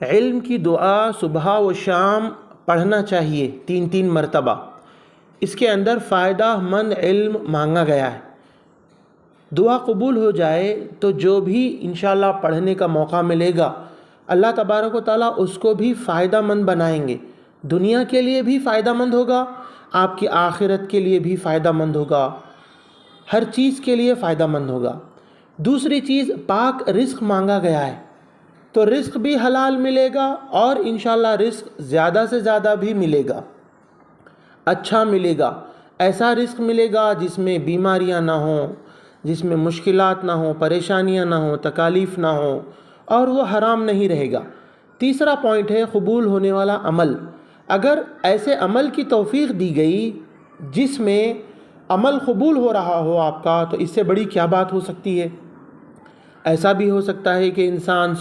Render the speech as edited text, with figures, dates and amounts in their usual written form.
علم کی دعا صبح و شام پڑھنا چاہیے 3 مرتبہ۔ اس کے اندر فائدہ مند علم مانگا گیا ہے۔ دعا قبول ہو جائے تو جو بھی انشاءاللہ پڑھنے کا موقع ملے گا، اللہ تبارک و تعالیٰ اس کو بھی فائدہ مند بنائیں گے۔ دنیا کے لیے بھی فائدہ مند ہوگا، آپ کی آخرت کے لیے بھی فائدہ مند ہوگا، ہر چیز کے لیے فائدہ مند ہوگا۔ دوسری چیز، پاک رزق مانگا گیا ہے تو رزق بھی حلال ملے گا، اور انشاءاللہ رزق زیادہ سے زیادہ بھی ملے گا، اچھا ملے گا۔ ایسا رزق ملے گا جس میں بیماریاں نہ ہوں، جس میں مشکلات نہ ہوں، پریشانیاں نہ ہوں، تکالیف نہ ہوں، اور وہ حرام نہیں رہے گا۔ تیسرا پوائنٹ ہے قبول ہونے والا عمل۔ اگر ایسے عمل کی توفیق دی گئی جس میں عمل قبول ہو رہا ہو آپ کا، تو اس سے بڑی کیا بات ہو سکتی ہے؟ ایسا بھی ہو سکتا ہے کہ انسان